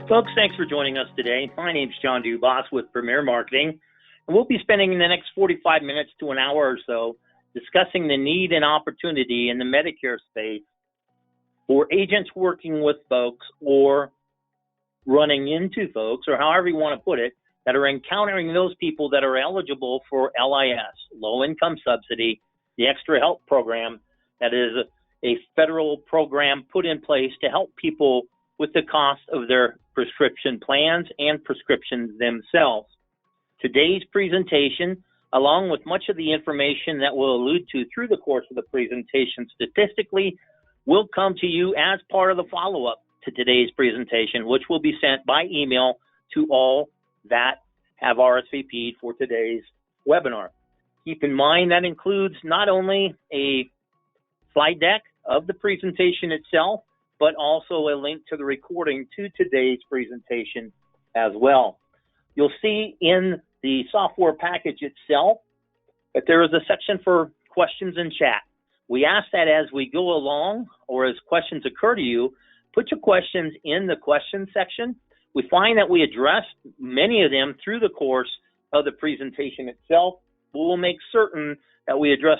Folks, thanks for joining us today. My name's John Dubas with Premier Marketing, and we'll be spending the next 45 minutes to an hour or so discussing the need and opportunity in the Medicare space for agents working with folks or running into folks, or however you want to put it, that are encountering those people that are eligible for LIS, Low Income Subsidy, the Extra Help Program. That is a federal program put in place to help people with the cost of their prescription plans and prescriptions themselves. Today's presentation, along with much of the information that we'll allude to through the course of the presentation statistically, will come to you as part of the follow-up to today's presentation, which will be sent by email to all that have RSVP'd for today's webinar. Keep in mind that includes not only a slide deck of the presentation itself, but also a link to the recording to today's presentation as well. You'll see in the software package itself that there is a section for questions and chat. We ask that as we go along or as questions occur to you, put your questions in the question section. We find that we address many of them through the course of the presentation itself. We'll make certain that we address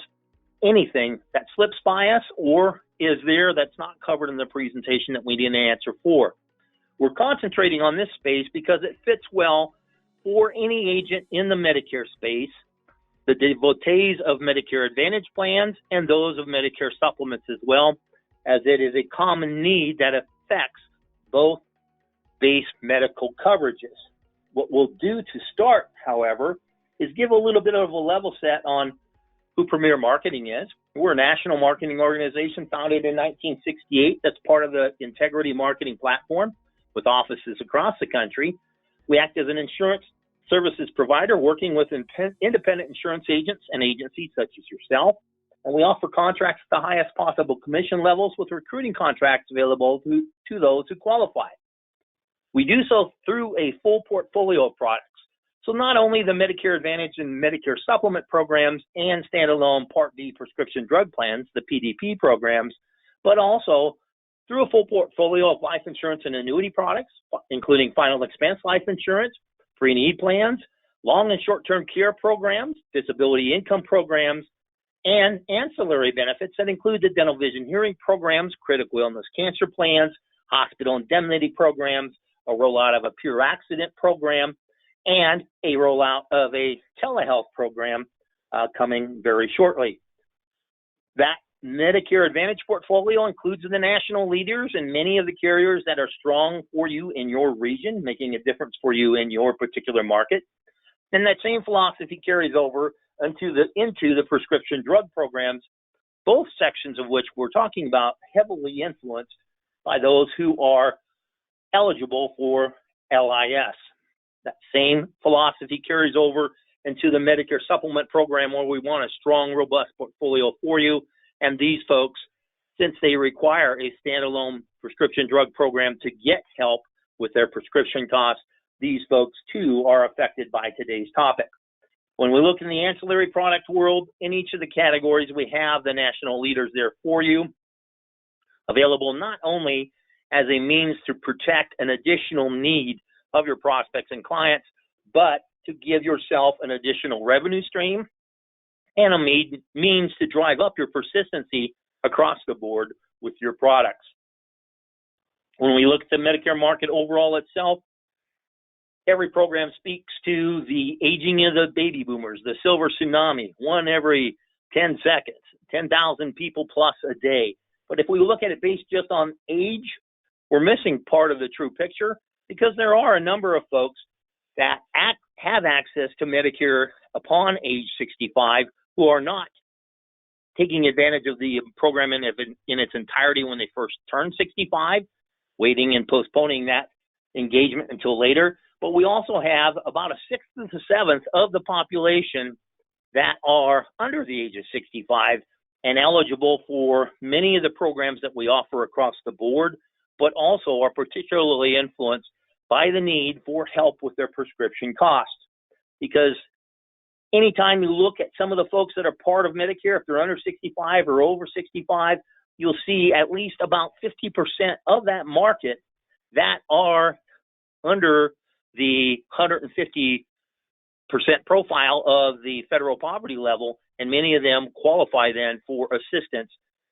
anything that slips by us or is there that's not covered in the presentation that we didn't answer for. We're concentrating on this space because it fits well for any agent in the Medicare space, the devotees of Medicare Advantage plans, and those of Medicare Supplements as well, as it is a common need that affects both base medical coverages. What we'll do to start, however, is give a little bit of a level set on who Premier Marketing is. We're a national marketing organization founded in 1968 that's part of the Integrity Marketing Platform with offices across the country. We act as an insurance services provider working with independent insurance agents and agencies such as yourself. And we offer contracts at the highest possible commission levels with recruiting contracts available to those who qualify. We do so through a full portfolio of products. So not only the Medicare Advantage and Medicare Supplement programs and standalone Part D prescription drug plans, the PDP programs, but also through a full portfolio of life insurance and annuity products, including final expense life insurance, pre-need plans, long and short-term care programs, disability income programs, and ancillary benefits that include the dental vision hearing programs, critical illness cancer plans, hospital indemnity programs, a rollout of a pure accident program, and a rollout of a telehealth program coming very shortly. That Medicare Advantage portfolio includes the national leaders and many of the carriers that are strong for you in your region, making a difference for you in your particular market. And that same philosophy carries over into the prescription drug programs, both sections of which we're talking about heavily influenced by those who are eligible for LIS. That same philosophy carries over into the Medicare Supplement program where we want a strong, robust portfolio for you. And these folks, since they require a standalone prescription drug program to get help with their prescription costs, these folks too are affected by today's topic. When we look in the ancillary product world, in each of the categories, we have the national leaders there for you, available not only as a means to protect an additional need of your prospects and clients, but to give yourself an additional revenue stream and a means to drive up your persistency across the board with your products. When we look at the Medicare market overall itself, every program speaks to the aging of the baby boomers, the silver tsunami, one every 10 seconds, 10,000 people plus a day. But if we look at it based just on age, we're missing part of the true picture, because there are a number of folks that have access to Medicare upon age 65 who are not taking advantage of the program in its entirety when they first turn 65, waiting and postponing that engagement until later. But we also have about a sixth to seventh of the population that are under the age of 65 and eligible for many of the programs that we offer across the board, but also are particularly influenced by the need for help with their prescription costs. Because anytime you look at some of the folks that are part of Medicare, if they're under 65 or over 65, you'll see at least about 50% of that market that are under the 150% profile of the federal poverty level, and many of them qualify then for assistance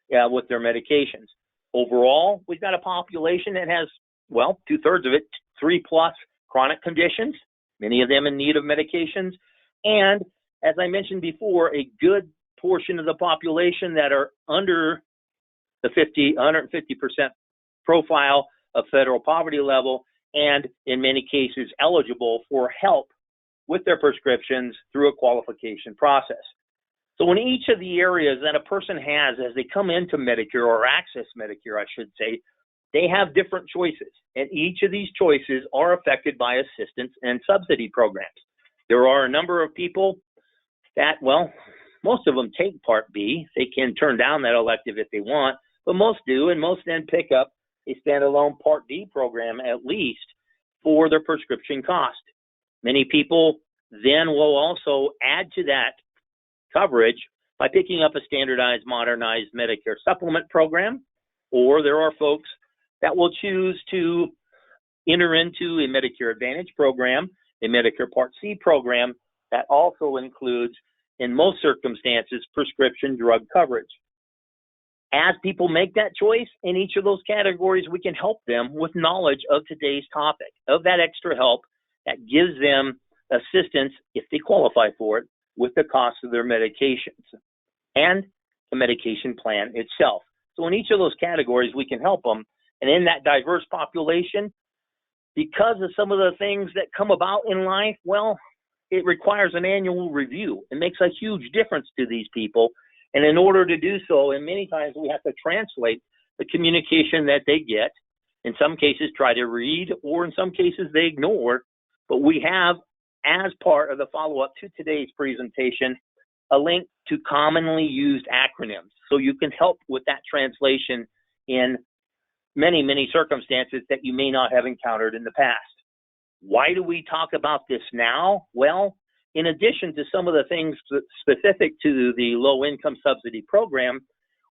with their medications. Overall, we've got a population that has, well, 2/3 of it, 3+ chronic conditions, many of them in need of medications, and as I mentioned before, a good portion of the population that are under the 150% profile of federal poverty level, and in many cases eligible for help with their prescriptions through a qualification process. So in each of the areas that a person has as they come into Medicare, or access Medicare, I should say, they have different choices, and each of these choices are affected by assistance and subsidy programs. There are a number of people that, well, most of them take Part B. They can turn down that elective if they want, but most do, and most then pick up a standalone Part D program at least for their prescription cost. Many people then will also add to that coverage by picking up a standardized, modernized Medicare Supplement program, or there are folks that will choose to enter into a Medicare Advantage program, a Medicare Part C program that also includes, in most circumstances, prescription drug coverage. As people make that choice in each of those categories, we can help them with knowledge of today's topic, of that extra help that gives them assistance, if they qualify for it, with the cost of their medications and the medication plan itself. So in each of those categories, we can help them. And in that diverse population, because of some of the things that come about in life, well, it requires an annual review. It makes a huge difference to these people. And in order to do so, and many times we have to translate the communication that they get, in some cases try to read, or in some cases they ignore. But we have, as part of the follow-up to today's presentation, a link to commonly used acronyms. So you can help with that translation in many, many circumstances that you may not have encountered in the past. Why do we talk about this now? Well, in addition to some of the things specific to the low-income subsidy program,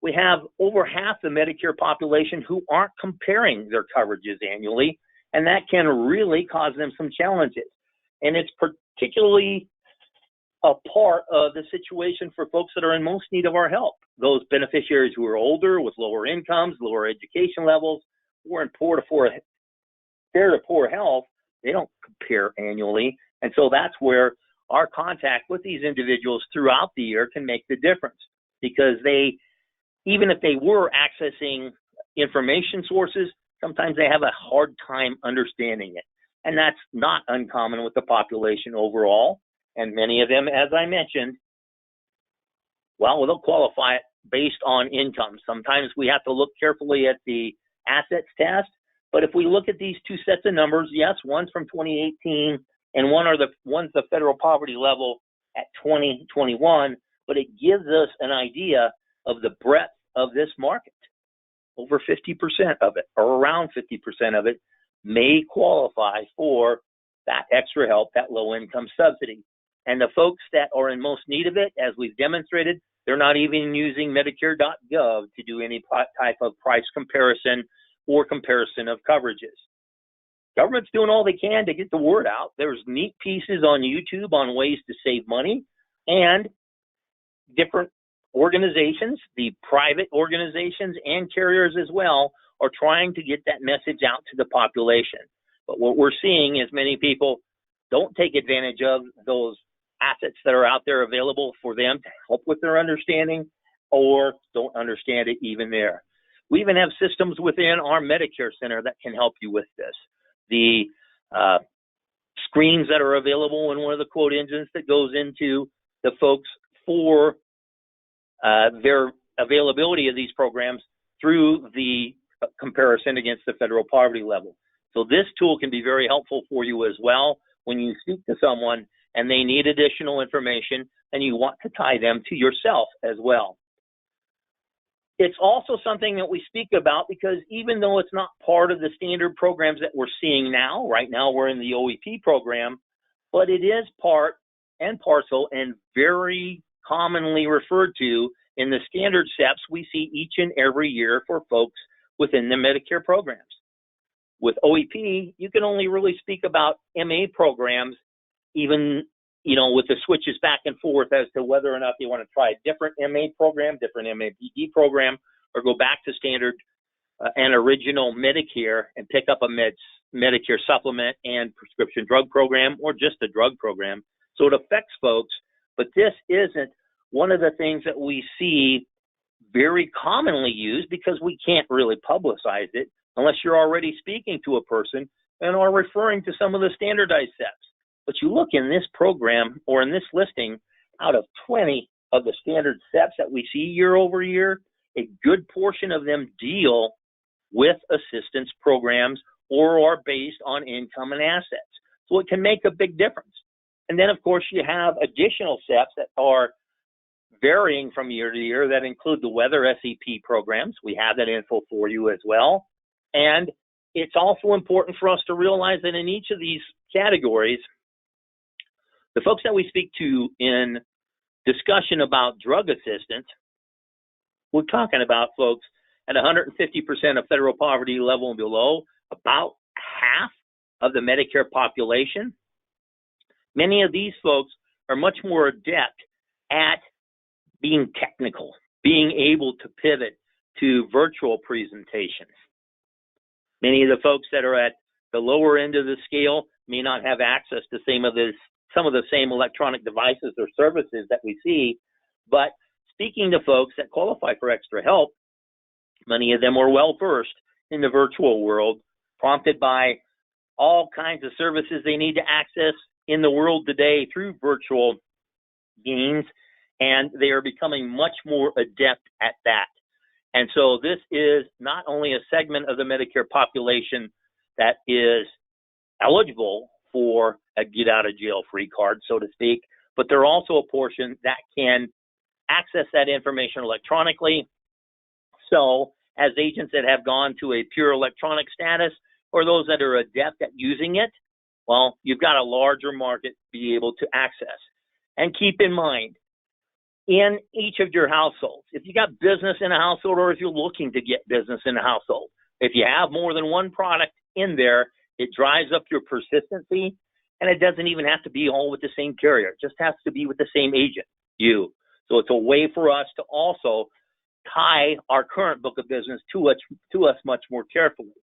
we have over half the Medicare population who aren't comparing their coverages annually, and that can really cause them some challenges. And it's particularly a part of the situation for folks that are in most need of our help. Those beneficiaries who are older, with lower incomes, lower education levels, or in fair to poor health, they don't compare annually. And so that's where our contact with these individuals throughout the year can make the difference, because they, even if they were accessing information sources, sometimes they have a hard time understanding it. And that's not uncommon with the population overall. And many of them, as I mentioned, well, they'll qualify it based on income. Sometimes we have to look carefully at the assets test. But if we look at these two sets of numbers, yes, one's from 2018 and one's the federal poverty level at 2021, but it gives us an idea of the breadth of this market. Over 50% of it, or around 50% of it, may qualify for that extra help, that low-income subsidy. And the folks that are in most need of it, as we've demonstrated, they're not even using Medicare.gov to do any type of price comparison or comparison of coverages. Government's doing all they can to get the word out. There's neat pieces on YouTube on ways to save money, and different organizations, the private organizations and carriers as well, are trying to get that message out to the population. But what we're seeing is many people don't take advantage of those assets that are out there available for them to help with their understanding, or don't understand it even there. We even have systems within our Medicare Center that can help you with this. The screens that are available in one of the quote engines that goes into the folks for their availability of these programs through the comparison against the federal poverty level. So this tool can be very helpful for you as well when you speak to someone and they need additional information and you want to tie them to yourself as well. It's also something that we speak about because even though it's not part of the standard programs that we're seeing now, right now we're in the OEP program, but it is part and parcel and very commonly referred to in the standard SEPs we see each and every year for folks within the Medicare programs. With OEP, you can only really speak about MA programs, even, with the switches back and forth as to whether or not they want to try a different MA program, different MAPD program, or go back to standard and original Medicare and pick up a Medicare supplement and prescription drug program, or just a drug program. So it affects folks, but this isn't one of the things that we see very commonly used, because we can't really publicize it unless you're already speaking to a person and are referring to some of the standardized SEPs. But you look in this program or in this listing, out of 20 of the standard SEPs that we see year over year, a good portion of them deal with assistance programs or are based on income and assets. So it can make a big difference. And then, of course, you have additional SEPs that are varying from year to year that include the weather SEP programs. We have that info for you as well. And it's also important for us to realize that in each of these categories, the folks that we speak to in discussion about drug assistance, we're talking about folks at 150% of federal poverty level and below, about half of the Medicare population. Many of these folks are much more adept at being technical, being able to pivot to virtual presentations. Many of the folks that are at the lower end of the scale may not have access to some of the same electronic devices or services that we see, but speaking to folks that qualify for extra help, many of them are well versed in the virtual world, prompted by all kinds of services they need to access in the world today through virtual means, and they are becoming much more adept at that. And so this is not only a segment of the Medicare population that is eligible for a get-out-of-jail-free card, so to speak, but they're also a portion that can access that information electronically. So as agents that have gone to a pure electronic status, or those that are adept at using it, well, you've got a larger market to be able to access. And keep in mind, in each of your households, if you got business in a household, or if you're looking to get business in a household, if you have more than one product in there, it drives up your persistency, and it doesn't even have to be all with the same carrier. It just has to be with the same agent, you. So it's a way for us to also tie our current book of business to us much more carefully.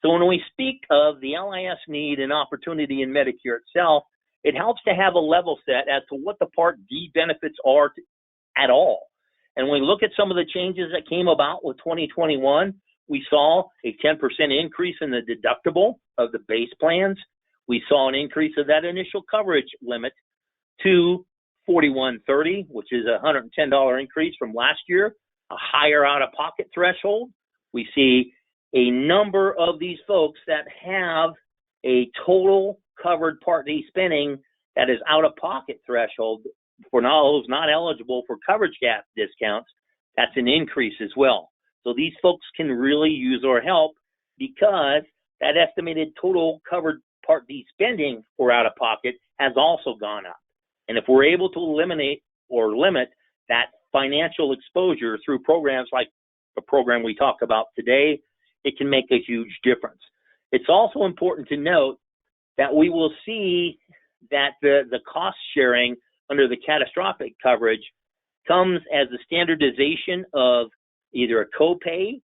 So when we speak of the LIS need and opportunity in Medicare itself, it helps to have a level set as to what the Part D benefits are at all. And when we look at some of the changes that came about with 2021, we saw a 10% increase in the deductible of the base plans. We saw an increase of that initial coverage limit to $41.30, which is a $110 increase from last year, a higher out-of-pocket threshold. We see a number of these folks that have a total covered Part D spending that is out-of-pocket threshold for those not eligible for coverage gap discounts. That's an increase as well. So these folks can really use our help, because that estimated total covered Part D spending for out-of-pocket has also gone up. And if we're able to eliminate or limit that financial exposure through programs like the program we talk about today, it can make a huge difference. It's also important to note that we will see that the cost sharing under the catastrophic coverage comes as a standardization of either a copay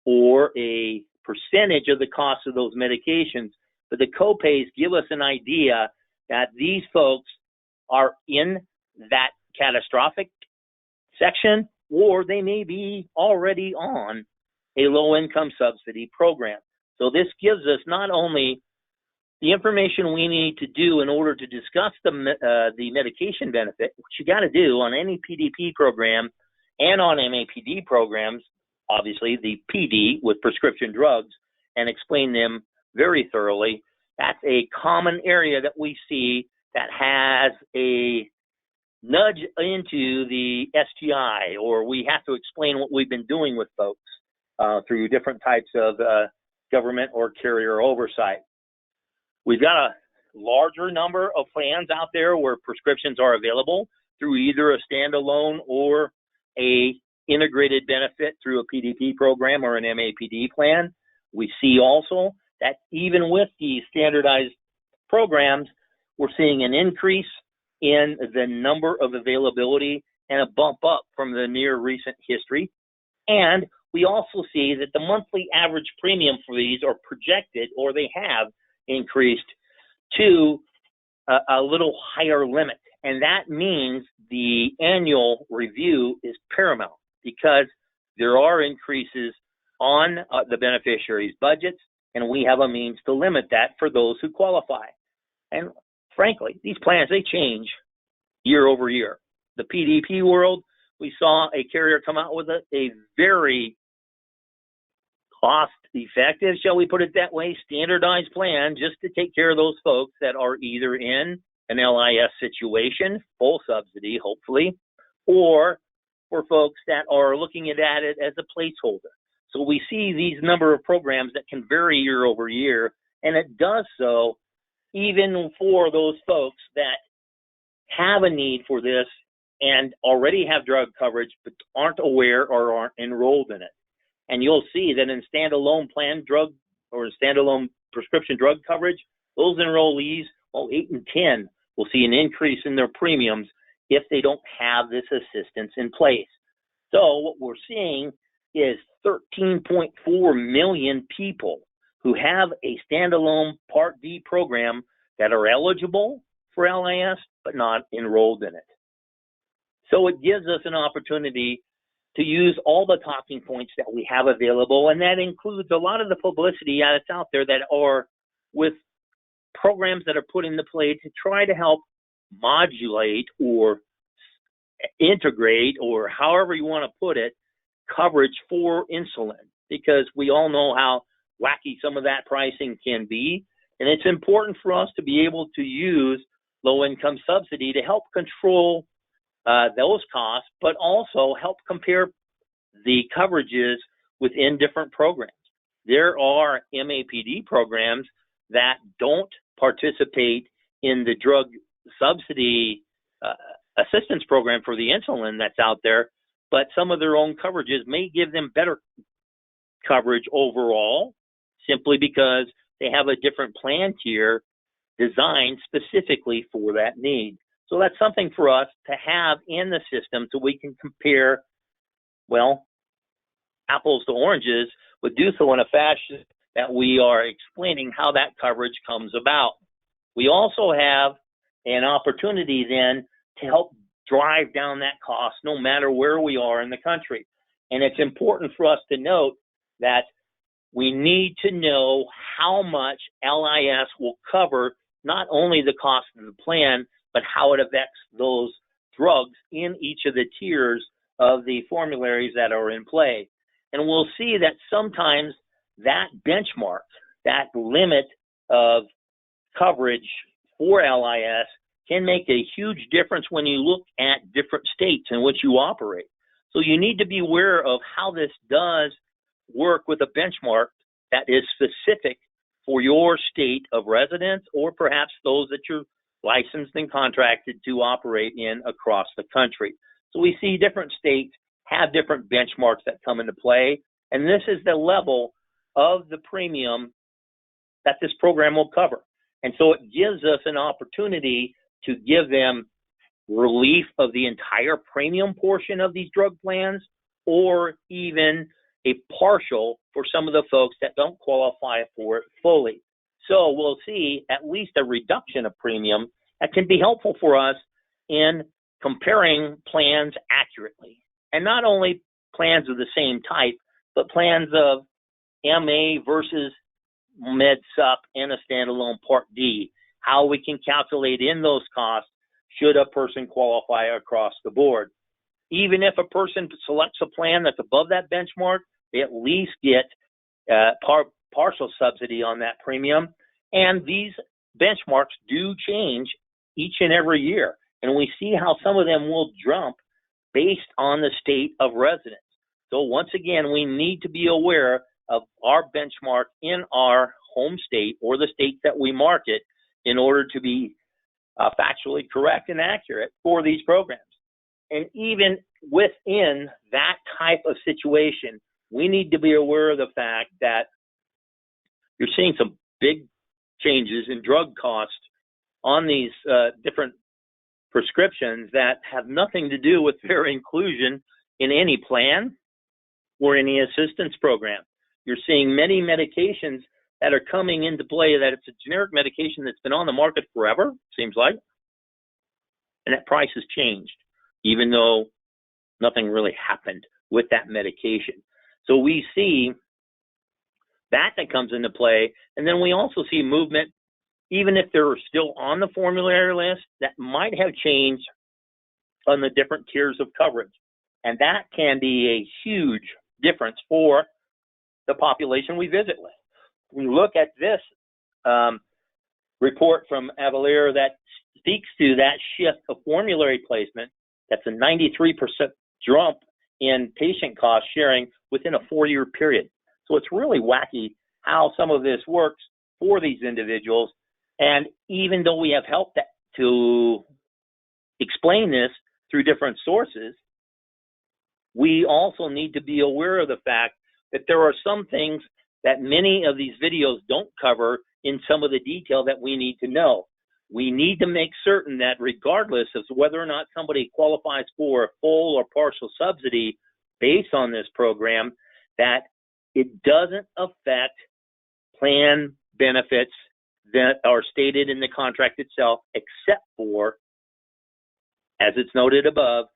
or a percentage of the cost of those medications. But the copays give us an idea that these folks are in that catastrophic section, or they may be already on a low-income subsidy program. So this gives us not only the information we need to do in order to discuss the medication benefit, which you got to do on any PDP program and on MAPD programs, obviously the PD with prescription drugs, and explain them very thoroughly. That's a common area that we see that has a nudge into the STI, or we have to explain what we've been doing with folks through different types of government or carrier oversight. We've got a larger number of plans out there where prescriptions are available through either a standalone or a integrated benefit through a PDP program or an MAPD plan. We see also that even with the standardized programs, we're seeing an increase in the number of availability and a bump up from the near recent history. And we also see that the monthly average premium for these are projected, or they have increased to a little higher limit. And that means the annual review is paramount because there are increases on the beneficiaries' budgets, and we have a means to limit that for those who qualify. And frankly, these plans, they change year over year. The PDP world, we saw a carrier come out with a very cost-effective, shall we put it that way, standardized plan just to take care of those folks that are either in an LIS situation, full subsidy, hopefully, or for folks that are looking at it as a placeholder. So we see these number of programs that can vary year over year, and it does so even for those folks that have a need for this and already have drug coverage but aren't aware or aren't enrolled in it. And you'll see that in standalone plan drug or standalone prescription drug coverage, those enrollees, 8 and 10, will see an increase in their premiums if they don't have this assistance in place. So what we're seeing is 13.4 million people who have a standalone Part D program that are eligible for LIS but not enrolled in it. So it gives us an opportunity to use all the talking points that we have available, and that includes a lot of the publicity that's out there that are with programs that are put into play to try to help modulate or integrate, or however you want to put it, coverage for insulin, because we all know how wacky some of that pricing can be. And it's important for us to be able to use low-income subsidy to help control those costs, but also help compare the coverages within different programs. There are MAPD programs that don't participate in the drug subsidy assistance program for the insulin that's out there, but some of their own coverages may give them better coverage overall simply because they have a different plan tier designed specifically for that need. So that's something for us to have in the system so we can compare, well, apples to oranges, but do so in a fashion that we are explaining how that coverage comes about. We also have an opportunity then to help drive down that cost no matter where we are in the country. And it's important for us to note that we need to know how much LIS will cover not only the cost of the plan, but how it affects those drugs in each of the tiers of the formularies that are in play. And we'll see that sometimes that benchmark, that limit of coverage for LIS can make a huge difference when you look at different states in which you operate. So you need to be aware of how this does work with a benchmark that is specific for your state of residence, or perhaps those that you're licensed and contracted to operate in across the country. So we see different states have different benchmarks that come into play, and this is the level of the premium that this program will cover. And so it gives us an opportunity to give them relief of the entire premium portion of these drug plans, or even a partial for some of the folks that don't qualify for it fully. So we'll see at least a reduction of premium that can be helpful for us in comparing plans accurately. And not only plans of the same type, but plans of MA versus Med Sup and a standalone Part D, how we can calculate in those costs should a person qualify across the board. Even if a person selects a plan that's above that benchmark, they at least get partial subsidy on that premium. And these benchmarks do change each and every year. And we see how some of them will jump based on the state of residence. So once again, we need to be aware of our benchmark in our home state or the states that we market in order to be factually correct and accurate for these programs. And even within that type of situation, we need to be aware of the fact that you're seeing some big changes in drug costs on these different prescriptions that have nothing to do with their inclusion in any plan or any assistance program. You're seeing many medications that are coming into play that it's a generic medication that's been on the market forever, seems like, and that price has changed, even though nothing really happened with that medication. So we see that comes into play, and then we also see movement, even if they're still on the formulary list, that might have changed on the different tiers of coverage. And that can be a huge difference for the population we visit with. We look at this report from Avalier that speaks to that shift of formulary placement. That's a 93% jump in patient cost sharing within a 4-year period. So it's really wacky how some of this works for these individuals. And even though we have helped to explain this through different sources, we also need to be aware of the fact that there are some things that many of these videos don't cover in some of the detail that we need to know. We need to make certain that regardless of whether or not somebody qualifies for a full or partial subsidy based on this program, that it doesn't affect plan benefits that are stated in the contract itself, except for, as it's noted above,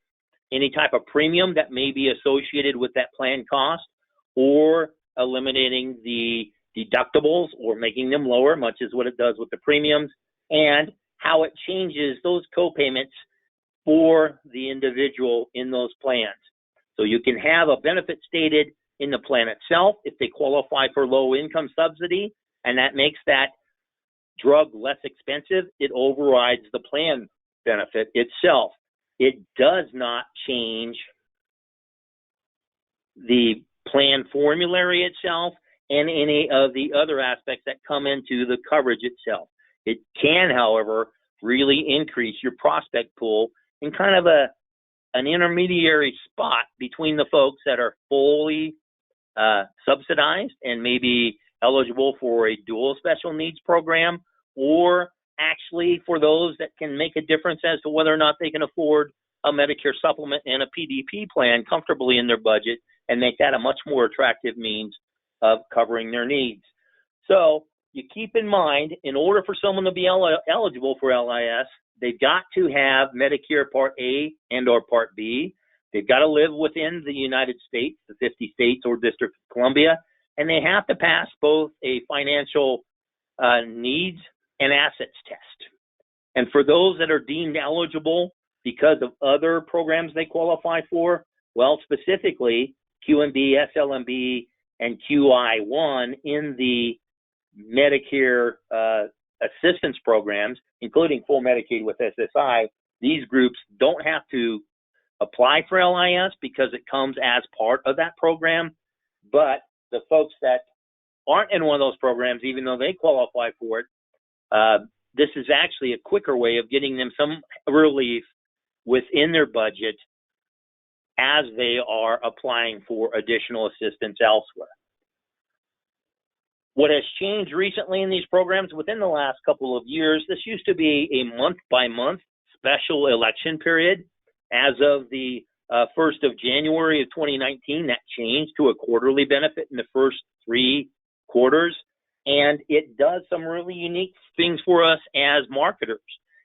any type of premium that may be associated with that plan cost, or eliminating the deductibles or making them lower, much as what it does with the premiums, and how it changes those co-payments for the individual in those plans. So you can have a benefit stated in the plan itself if they qualify for low income subsidy, and that makes that drug less expensive. It overrides the plan benefit itself. It does not change the plan formulary itself and any of the other aspects that come into the coverage itself. It can, however, really increase your prospect pool in kind of an intermediary spot between the folks that are fully subsidized and maybe eligible for a dual special needs program, or actually for those that can make a difference as to whether or not they can afford a Medicare supplement and a PDP plan comfortably in their budget and make that a much more attractive means of covering their needs. So you keep in mind, in order for someone to be eligible for LIS, they've got to have Medicare Part A and or Part B. They've got to live within the United States, the 50 states or District of Columbia, and they have to pass both a financial needs and assets test. And for those that are deemed eligible because of other programs they qualify for, well, specifically QMB, SLMB, and QI1 in the Medicare assistance programs, including full Medicaid with SSI, these groups don't have to apply for LIS because it comes as part of that program. But the folks that aren't in one of those programs, even though they qualify for it, this is actually a quicker way of getting them some relief within their budget as they are applying for additional assistance elsewhere. What has changed recently in these programs within the last couple of years, this used to be a month-by-month special election period. As of the 1st of January of 2019, that changed to a quarterly benefit in the first 3 quarters. And it does some really unique things for us as marketers,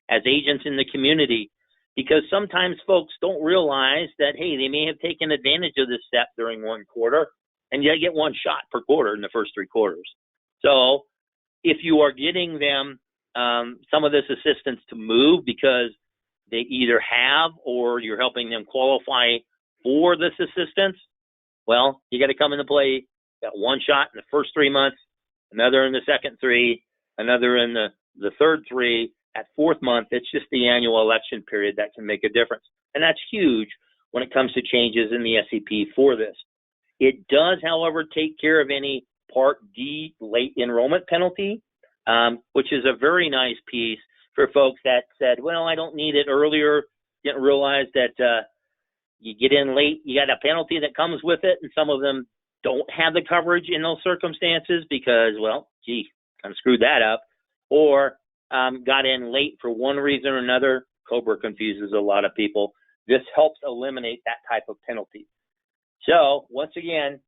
as agents in the community, because sometimes folks don't realize that, hey, they may have taken advantage of this step during one quarter, and you get one shot per quarter in the first 3 quarters. So if you are getting them some of this assistance to move because they either have or you're helping them qualify for this assistance, well, you got to come into play. Got one shot in the first 3 months, another in the second 3, another in the third 3. At 4th month, it's just the annual election period that can make a difference. And that's huge when it comes to changes in the SEP for this. It does, however, take care of any Part D late enrollment penalty, which is a very nice piece for folks that said, well, I don't need it earlier, didn't realize that you get in late, you got a penalty that comes with it, and some of them don't have the coverage in those circumstances because, well, gee, kind of screwed that up, or got in late for one reason or another. COBRA confuses a lot of people. This helps eliminate that type of penalty. So, once again,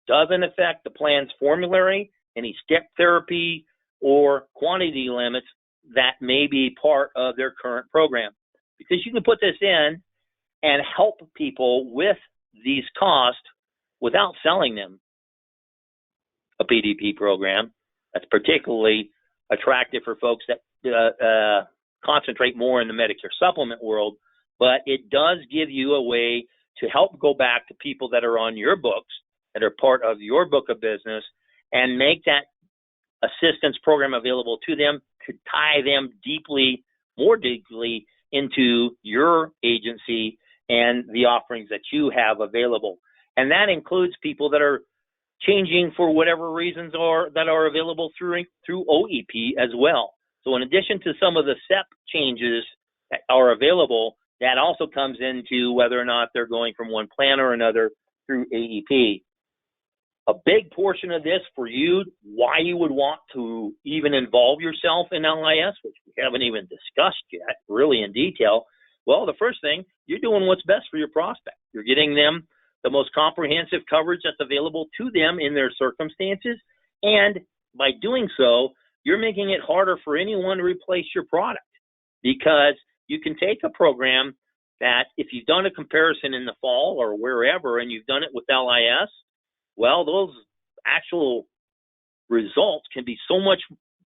doesn't affect the plan's formulary, any step therapy, or quantity limits that may be part of their current program. Because you can put this in and help people with these costs without selling them a PDP program. That's particularly attractive for folks that concentrate more in the Medicare supplement world, but it does give you a way to help go back to people that are on your books, that are part of your book of business, and make that assistance program available to them to tie them more deeply into your agency and the offerings that you have available. And that includes people that are changing for whatever reasons that are available through OEP as well. So in addition to some of the SEP changes that are available, that also comes into whether or not they're going from one plan or another through AEP. A big portion of this for you, why you would want to even involve yourself in LIS, which we haven't even discussed yet really in detail. Well, the first thing, you're doing what's best for your prospect. You're getting them the most comprehensive coverage that's available to them in their circumstances. And by doing so, you're making it harder for anyone to replace your product, because you can take a program that if you've done a comparison in the fall or wherever and you've done it with LIS, well, those actual results can be so much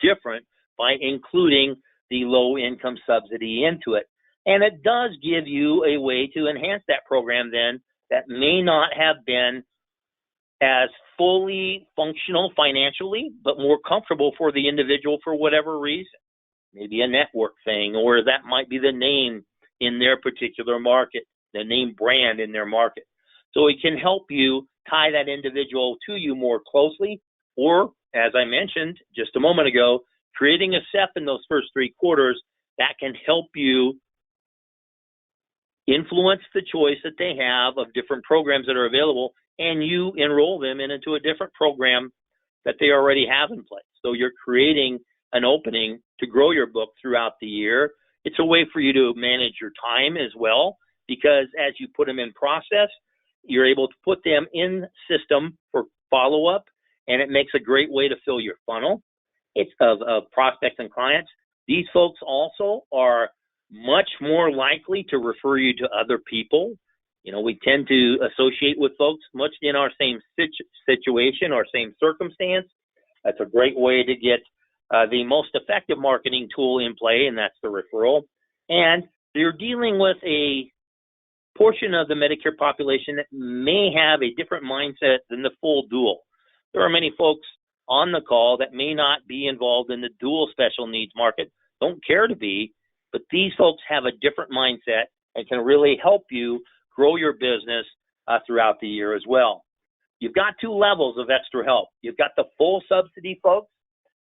different by including the low income subsidy into it. And it does give you a way to enhance that program then that may not have been as fully functional financially, but more comfortable for the individual for whatever reason. Maybe a network thing, or that might be the name in their particular market, the name brand in their market. So it can help you tie that individual to you more closely, or, as I mentioned just a moment ago, creating a SEP in those first 3 quarters that can help you influence the choice that they have of different programs that are available, and you enroll them into a different program that they already have in place. So you're creating an opening to grow your book throughout the year. It's a way for you to manage your time as well, because as you put them in process, you're able to put them in system for follow-up, and it makes a great way to fill your funnel. It's of prospects and clients. These folks also are much more likely to refer you to other people. You know, we tend to associate with folks much in our same situation or same circumstance. That's a great way to get the most effective marketing tool in play, and that's the referral. And you're dealing with a portion of the Medicare population that may have a different mindset than the full dual. There are many folks on the call that may not be involved in the dual special needs market, don't care to be, but these folks have a different mindset and can really help you grow your business throughout the year as well. You've got 2 levels of extra help. You've got the full subsidy folks,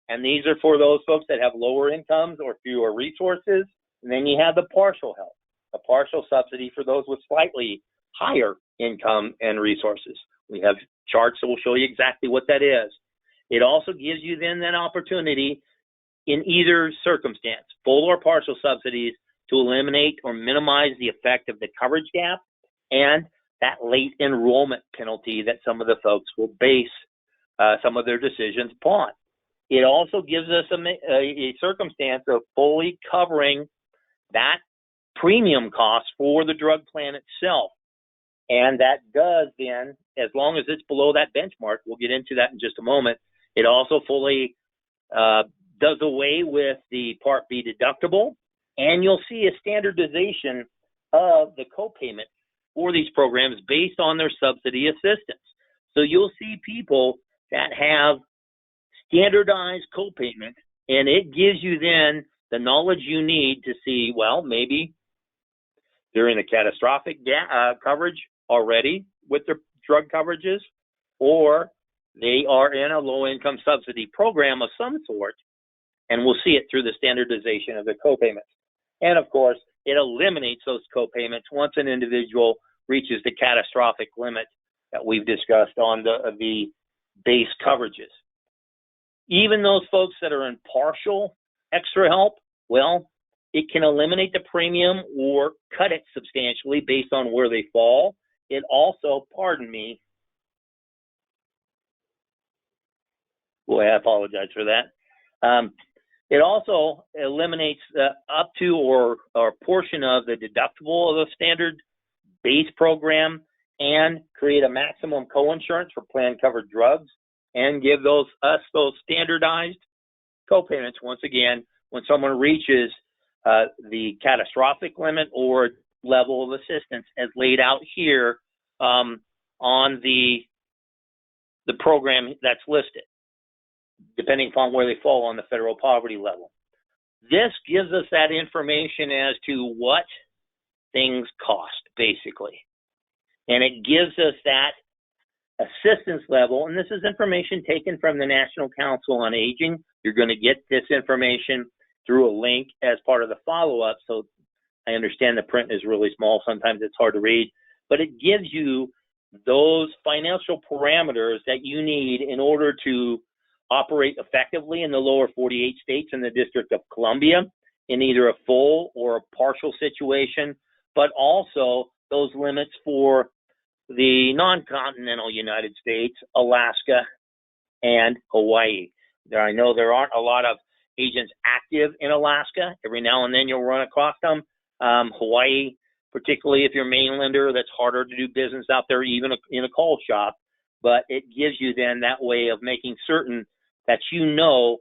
and these are for those folks that have lower incomes or fewer resources. And then you have the partial help, a partial subsidy for those with slightly higher income and resources. We have charts that will show you exactly what that is. It also gives you then that opportunity in either circumstance, full or partial subsidies, to eliminate or minimize the effect of the coverage gap and that late enrollment penalty that some of the folks will base some of their decisions upon. It also gives us a circumstance of fully covering that premium cost for the drug plan itself. And that does then, as long as it's below that benchmark, we'll get into that in just a moment, it also fully does away with the Part B deductible, and you'll see a standardization of the copayment for these programs based on their subsidy assistance. So you'll see people that have standardized copayment, and it gives you then the knowledge you need to see, well, maybe they're in a catastrophic coverage already with their drug coverages, or they are in a low-income subsidy program of some sort, and we'll see it through the standardization of the copayments. And, of course, it eliminates those copayments once an individual reaches the catastrophic limit that we've discussed on the base coverages. Even those folks that are in partial extra help, well, it can eliminate the premium or cut it substantially based on where they fall. It also, boy, I apologize for that. It also eliminates up to or a portion of the deductible of the standard base program and create a maximum coinsurance for plan covered drugs and give those standardized co-payments once again when someone reaches the catastrophic limit or level of assistance as laid out here on the program that's listed, depending upon where they fall on the federal poverty level. This gives us that information as to what things cost, basically. And it gives us that assistance level, and this is information taken from the National Council on Aging. You're going to get this information through a link as part of the follow-up, so I understand the print is really small. Sometimes it's hard to read, but it gives you those financial parameters that you need in order to operate effectively in the lower 48 states and the District of Columbia in either a full or a partial situation, but also those limits for the non-continental United States, Alaska, and Hawaii. I know there aren't a lot of agents active in Alaska. Every now and then you'll run across them. Hawaii, particularly if you're a mainlander, that's harder to do business out there, even in a call shop. But it gives you then that way of making certain that you know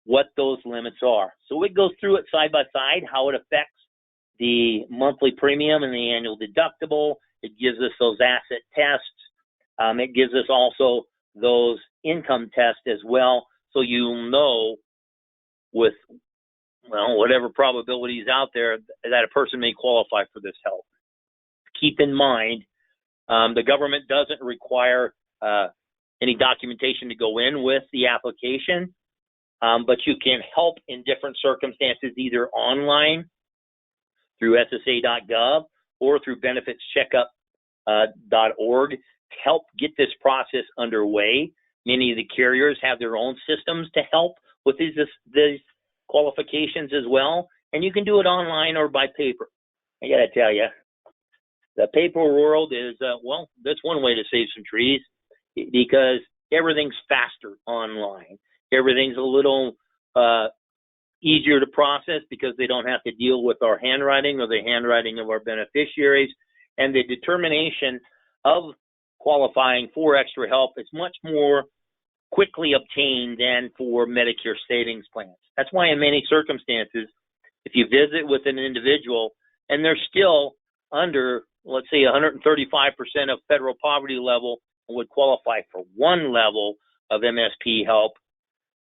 what those limits are. So it goes through it side by side, how it affects the monthly premium and the annual deductible. It gives us those asset tests. It gives us also those income tests as well, so you'll know with, well, whatever probabilities out there that a person may qualify for this help. Keep in mind, the government doesn't require any documentation to go in with the application, but you can help in different circumstances, either online through SSA.gov or through benefitscheckup.org to help get this process underway. Many of the carriers have their own systems to help with these qualifications as well, and you can do it online or by paper. I got to tell you, the paper world is, well, that's one way to save some trees because everything's faster online. Everything's a little easier to process because they don't have to deal with our handwriting or the handwriting of our beneficiaries. And the determination of qualifying for extra help is much more quickly obtained than for Medicare savings plans. That's why in many circumstances, if you visit with an individual and they're still under, let's say, 135% of federal poverty level and would qualify for one level of MSP help,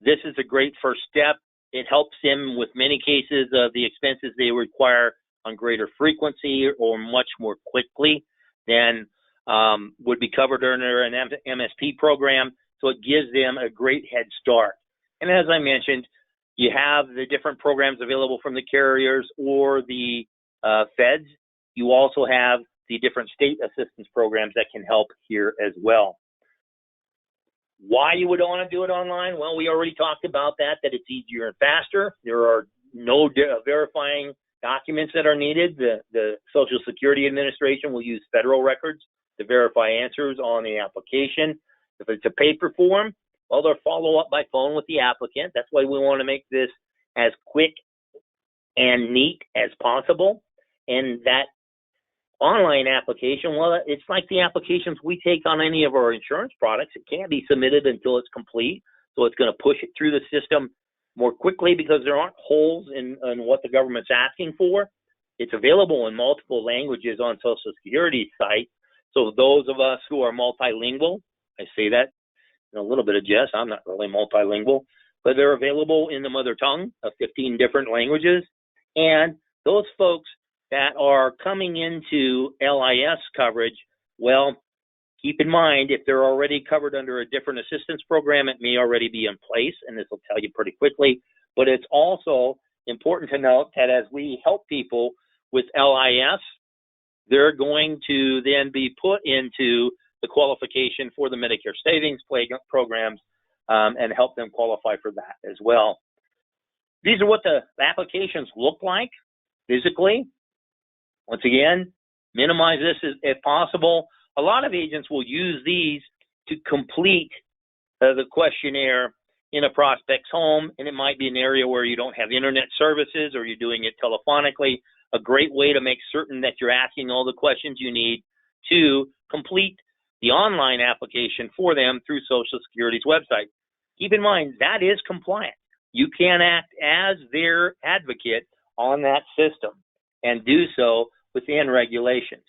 this is a great first step. It helps them with many cases of the expenses they require on greater frequency or much more quickly than would be covered under an MSP program. So it gives them a great head start. And as I mentioned, you have the different programs available from the carriers or the feds. You also have the different state assistance programs that can help here as well. Why you would want to do it online? Well, we already talked about that it's easier and faster. There are no verifying documents that are needed. The Social Security Administration will use federal records to verify answers on the application. If it's a paper form, well, they'll follow up by phone with the applicant. That's why we want to make this as quick and neat as possible. And that online application, well, it's like the applications we take on any of our insurance products. It can't be submitted until it's complete. So it's going to push it through the system more quickly because there aren't holes in what the government's asking for. It's available in multiple languages on Social Security's site. So those of us who are multilingual, I say that in a little bit of jest, I'm not really multilingual, but they're available in the mother tongue of 15 different languages. And those folks that are coming into LIS coverage, well, keep in mind, if they're already covered under a different assistance program, it may already be in place, and this will tell you pretty quickly. But it's also important to note that as we help people with LIS, they're going to then be put into the qualification for the Medicare savings programs and help them qualify for that as well. These are what the applications look like physically. Once again, minimize this if possible. A lot of agents will use these to complete the questionnaire in a prospect's home, and it might be an area where you don't have internet services or you're doing it telephonically. A great way to make certain that you're asking all the questions you need to complete the online application for them through Social Security's website. Keep in mind, that is compliant. You can act as their advocate on that system and do so within regulations.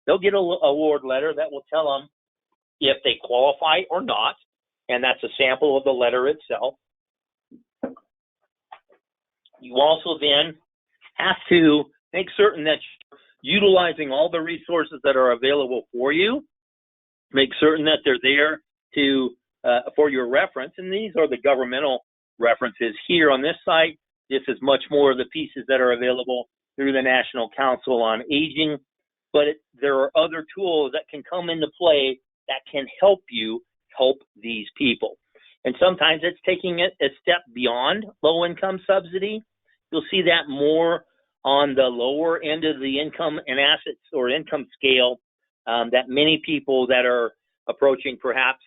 They'll get an award letter that will tell them if they qualify or not, and that's a sample of the letter itself. You also then have to make certain that you're utilizing all the resources that are available for you. Make certain that they're there to for your reference, and these are the governmental references here on this site. This is much more of the pieces that are available through the National Council on Aging, but there are other tools that can come into play that can help you help these people. And sometimes it's taking it a step beyond low-income subsidy. You'll see that more on the lower end of the income and assets or income scale, that many people that are approaching perhaps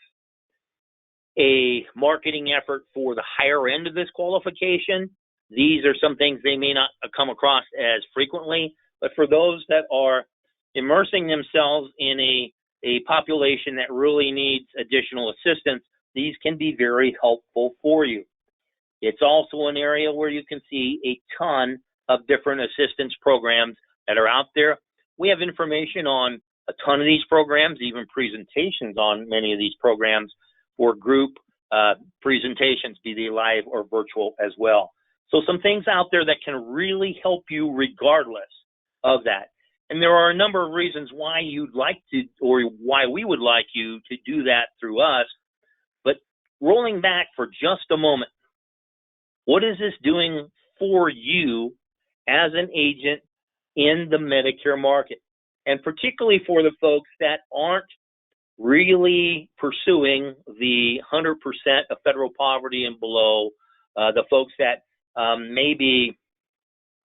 a marketing effort for the higher end of this qualification. These are some things they may not come across as frequently, but for those that are immersing themselves in a population that really needs additional assistance, these can be very helpful for you. It's also an area where you can see a ton of different assistance programs that are out there. We have information on a ton of these programs, even presentations on many of these programs for group presentations, be they live or virtual as well. So some things out there that can really help you regardless of that. And there are a number of reasons why you'd like to, or why we would like you to do that through us. But rolling back for just a moment, what is this doing for you as an agent in the Medicare market? And particularly for the folks that aren't really pursuing the 100% of federal poverty and below, the folks that may be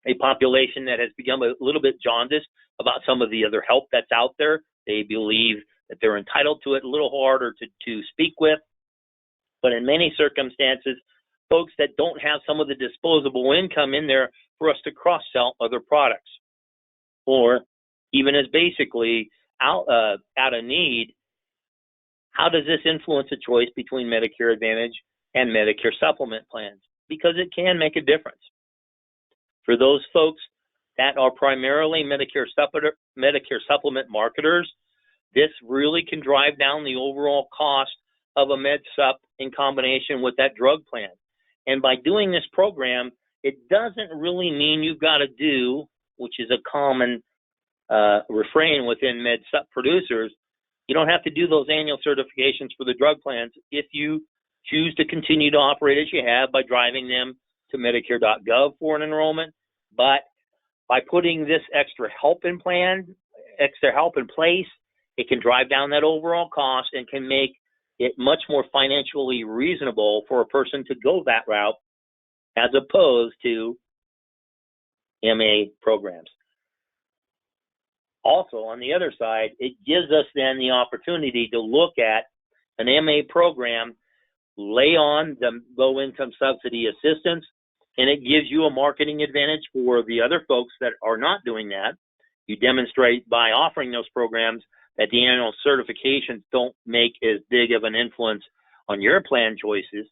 a population that has become a little bit jaundiced about some of the other help that's out there. They believe that they're entitled to it, a little harder to speak with. But in many circumstances, folks that don't have some of the disposable income in there for us to cross-sell other products. Or even as basically out of need, how does this influence a choice between Medicare Advantage and Medicare Supplement plans? Because it can make a difference. For those folks that are primarily Medicare Supplement marketers, this really can drive down the overall cost of a Med Sup in combination with that drug plan. And by doing this program, it doesn't really mean you've got to do, which is a common refrain within Med Sup producers, you don't have to do those annual certifications for the drug plans if you choose to continue to operate as you have by driving them to Medicare.gov for an enrollment. But by putting this extra help in place, it can drive down that overall cost and can make it much more financially reasonable for a person to go that route as opposed to MA programs. Also, on the other side, it gives us then the opportunity to look at an MA program, lay on the low-income subsidy assistance, and it gives you a marketing advantage for the other folks that are not doing that. You demonstrate by offering those programs that the annual certifications don't make as big of an influence on your plan choices,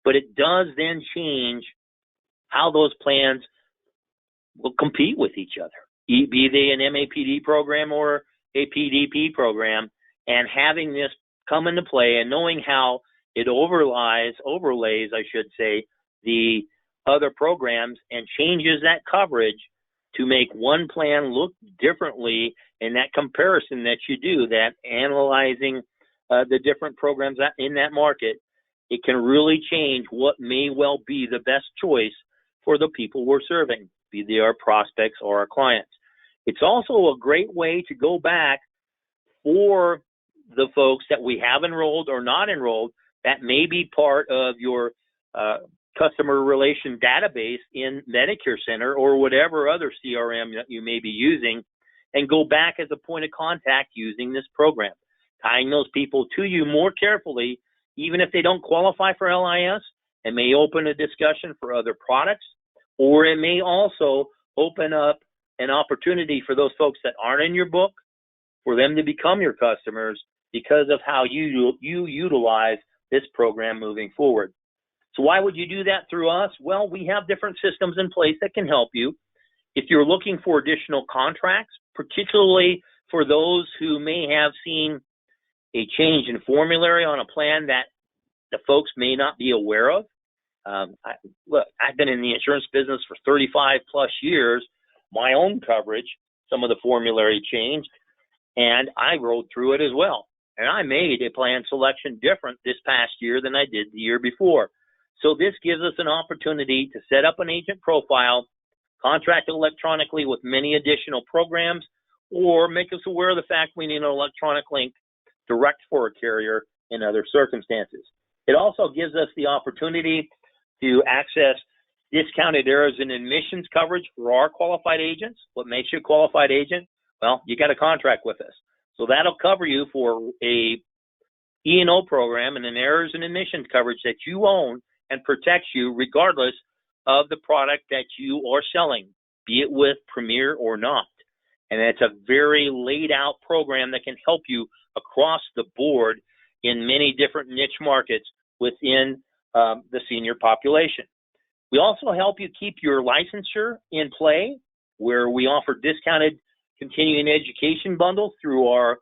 but it does then change how those plans will compete with each other, be they an MAPD program or a PDP program, and having this come into play and knowing how it overlays, I should say, the other programs and changes that coverage to make one plan look differently in that comparison that you do, that analyzing the different programs in that market, it can really change what may well be the best choice for the people we're serving, be they our prospects or our clients. It's also a great way to go back for the folks that we have enrolled or not enrolled that may be part of your customer relation database in Medicare Center or whatever other CRM that you may be using, and go back as a point of contact using this program, tying those people to you more carefully, even if they don't qualify for LIS. It may open a discussion for other products, or it may also open up an opportunity for those folks that aren't in your book for them to become your customers because of how you utilize this program moving forward. So why would you do that through us? Well, we have different systems in place that can help you. If you're looking for additional contracts, particularly for those who may have seen a change in formulary on a plan that the folks may not be aware of. Look, I've been in the insurance business for 35 plus years. My own coverage, some of the formulary changed, and I rode through it as well. And I made a plan selection different this past year than I did the year before. So this gives us an opportunity to set up an agent profile, contract electronically with many additional programs, or make us aware of the fact we need an electronic link direct for a carrier in other circumstances. It also gives us the opportunity to access discounted errors and admissions coverage for our qualified agents. What makes you a qualified agent? Well, you got a contract with us. So that'll cover you for a E&O program and an errors and admissions coverage that you own and protects you regardless of the product that you are selling, be it with Premier or not. And it's a very laid out program that can help you across the board in many different niche markets within the senior population. We also help you keep your licensure in play, where we offer discounted continuing education bundles through our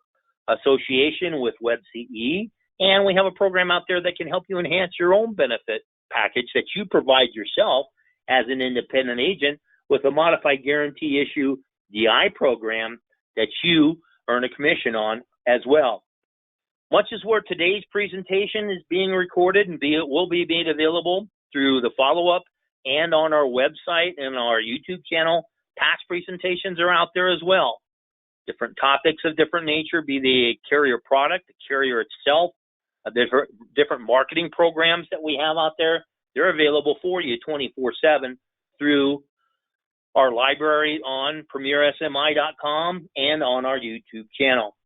association with WebCE. And we have a program out there that can help you enhance your own benefit package that you provide yourself as an independent agent with a modified guarantee issue DI program that you earn a commission on as well. Much as where today's presentation is being recorded and will be made available through the follow-up and on our website and our YouTube channel, past presentations are out there as well. Different topics of different nature, be they a carrier product, the carrier itself, different marketing programs that we have out there. They're available for you 24/7 through our library on premiersmi.com and on our YouTube channel.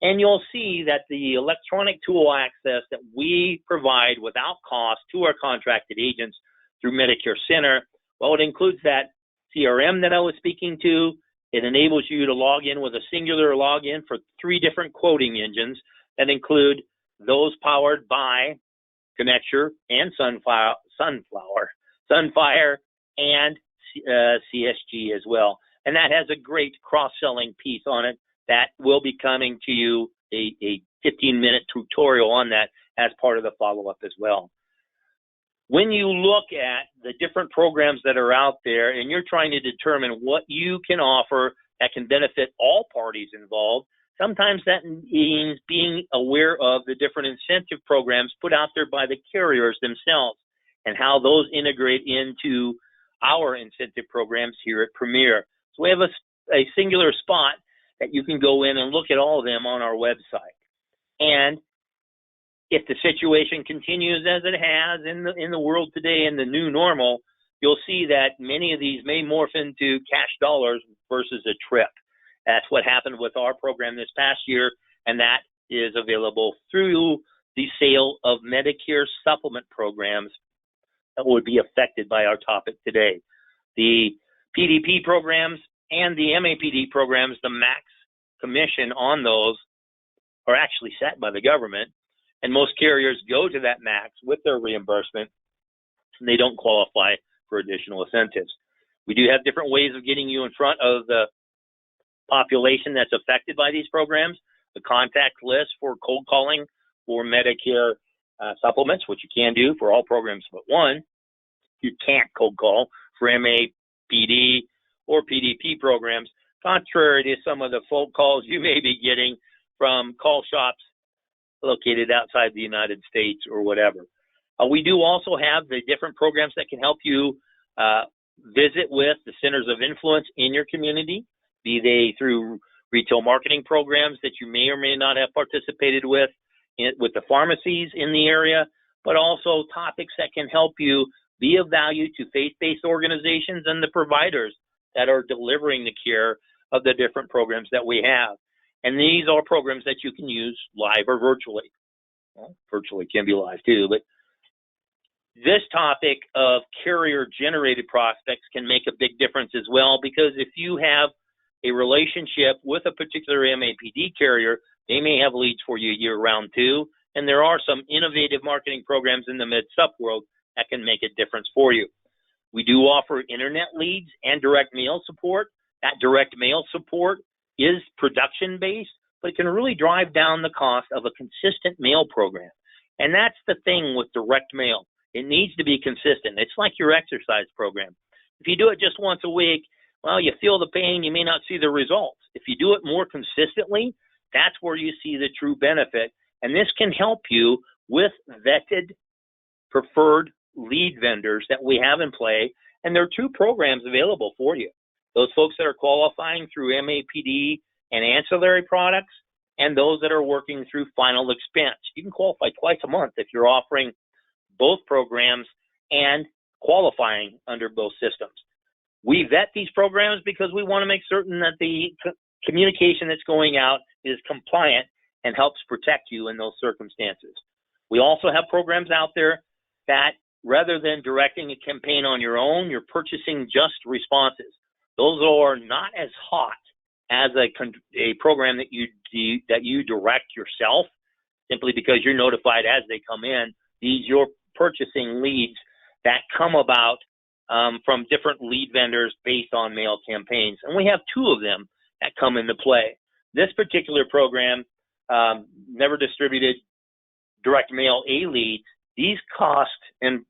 And you'll see that the electronic tool access that we provide without cost to our contracted agents through Medicare Center, well, it includes that CRM that I was speaking to. It enables you to log in with a singular login for 3 different quoting engines that include those powered by Connecture and Sunfire, and CSG as well. And that has a great cross-selling piece on it that will be coming to you, a 15-minute tutorial on that as part of the follow-up as well. When you look at the different programs that are out there and you're trying to determine what you can offer that can benefit all parties involved, sometimes that means being aware of the different incentive programs put out there by the carriers themselves and how those integrate into our incentive programs here at Premier. So we have a singular spot that you can go in and look at all of them on our website. And if the situation continues as it has in the world today in the new normal, you'll see that many of these may morph into cash dollars versus a trip. That's what happened with our program this past year, and that is available through the sale of Medicare supplement programs that would be affected by our topic today. The PDP programs and the MAPD programs, the max commission on those are actually set by the government, and most carriers go to that max with their reimbursement, and they don't qualify for additional incentives. We do have different ways of getting you in front of the population that's affected by these programs. The contact list for cold calling for Medicare supplements, which you can do for all programs but one. You can't cold call for MAPD or PDP programs, contrary to some of the phone calls you may be getting from call shops located outside the United States or whatever. We do also have the different programs that can help you visit with the centers of influence in your community, be they through retail marketing programs that you may or may not have participated with the pharmacies in the area, but also topics that can help you be of value to faith-based organizations and the providers that are delivering the care of the different programs that we have. And these are programs that you can use live or virtually. Well, virtually can be live too, but this topic of carrier-generated prospects can make a big difference as well, because if you have a relationship with a particular MAPD carrier, they may have leads for you year-round too, and there are some innovative marketing programs in the mid-sup world that can make a difference for you. We do offer internet leads and direct mail support. That direct mail support is production-based, but it can really drive down the cost of a consistent mail program. And that's the thing with direct mail. It needs to be consistent. It's like your exercise program. If you do it just once a week, well, you feel the pain, you may not see the results. If you do it more consistently, that's where you see the true benefit. And this can help you with vetted, preferred lead vendors that we have in play. And there are two programs available for you. Those folks that are qualifying through MAPD and ancillary products, and those that are working through final expense. You can qualify twice a month if you're offering both programs and qualifying under both systems. We vet these programs because we want to make certain that the communication that's going out is compliant and helps protect you in those circumstances. We also have programs out there that rather than directing a campaign on your own, you're purchasing just responses. Those are not as hot as a program that you direct yourself, simply because you're notified as they come in. These you're purchasing leads that come about from different lead vendors based on mail campaigns, and we have two of them that come into play. This particular program never distributed direct mail A leads. These costs and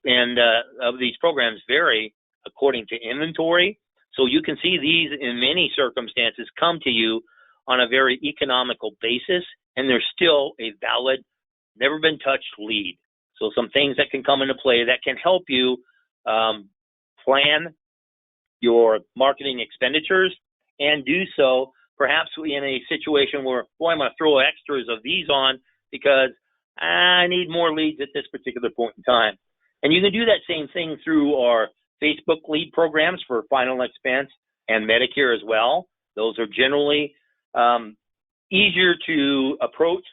of these programs vary according to inventory. So you can see these in many circumstances come to you on a very economical basis, and they're still a valid, never been touched lead. So some things that can come into play that can help you plan your marketing expenditures and do so perhaps in a situation where, boy, I'm going to throw extras of these on because I need more leads at this particular point in time. And you can do that same thing through our Facebook lead programs for final expense and Medicare as well. Those are generally easier to approach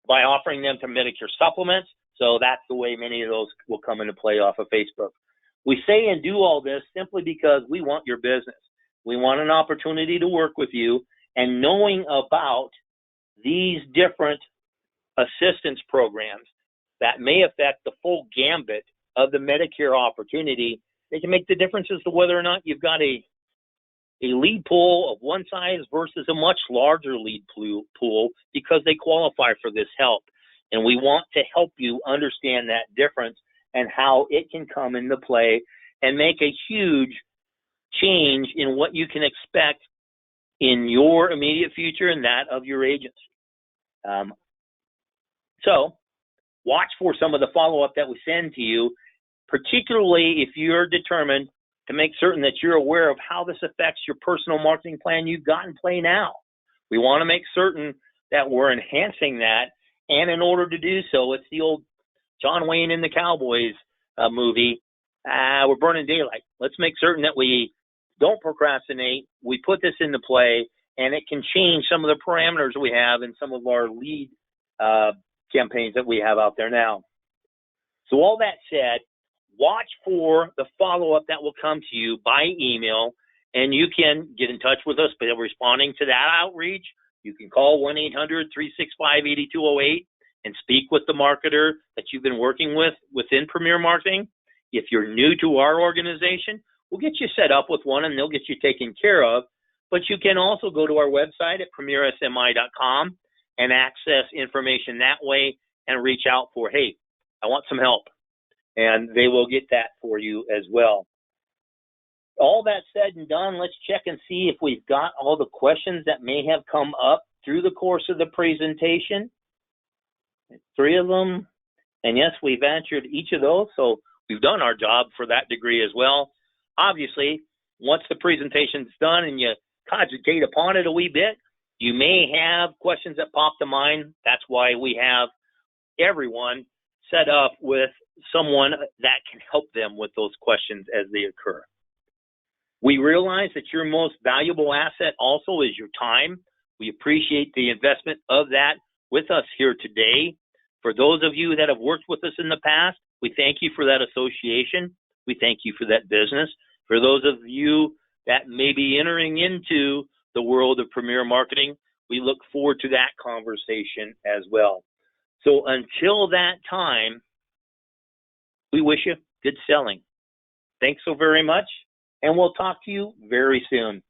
by offering them to Medicare Supplements. So that's the way many of those will come into play off of Facebook. We say and do all this simply because we want your business. We want an opportunity to work with you, and knowing about these different assistance programs that may affect the full gambit of the Medicare opportunity, they can make the difference as to whether or not you've got a lead pool of one size versus a much larger lead pool because they qualify for this help. And we want to help you understand that difference and how it can come into play and make a huge change in what you can expect in your immediate future and that of your agency. So watch for some of the follow-up that we send to you, particularly if you're determined to make certain that you're aware of how this affects your personal marketing plan you've got in play now. We want to make certain that we're enhancing that, and in order to do so, it's the old John Wayne and the Cowboys movie, we're burning daylight. Let's make certain that we don't procrastinate, we put this into play, and it can change some of the parameters we have in some of our lead campaigns that we have out there now. So all that said, watch for the follow-up that will come to you by email, and you can get in touch with us by responding to that outreach. You can call 1-800-365-8208 and speak with the marketer that you've been working with within Premier Marketing. If you're new to our organization, we'll get you set up with one and they'll get you taken care of. But you can also go to our website at premiersmi.com and access information that way and reach out for, hey, I want some help. And they will get that for you as well. All that said and done, let's check and see if we've got all the questions that may have come up through the course of the presentation. 3 of them. And yes, we've answered each of those, so we've done our job for that degree as well. Obviously, once the presentation's done and you cogitate upon it a wee bit, You may have questions that pop to mind. That's why we have everyone set up with someone that can help them with those questions as they occur. We realize that your most valuable asset also is your time. We appreciate the investment of that with us here today. For those of you that have worked with us in the past, we thank you for that association. We thank you for that business. For those of you that may be entering into the world of Premier Marketing, we look forward to that conversation as well. So until that time, we wish you good selling. Thanks so very much, and we'll talk to you very soon.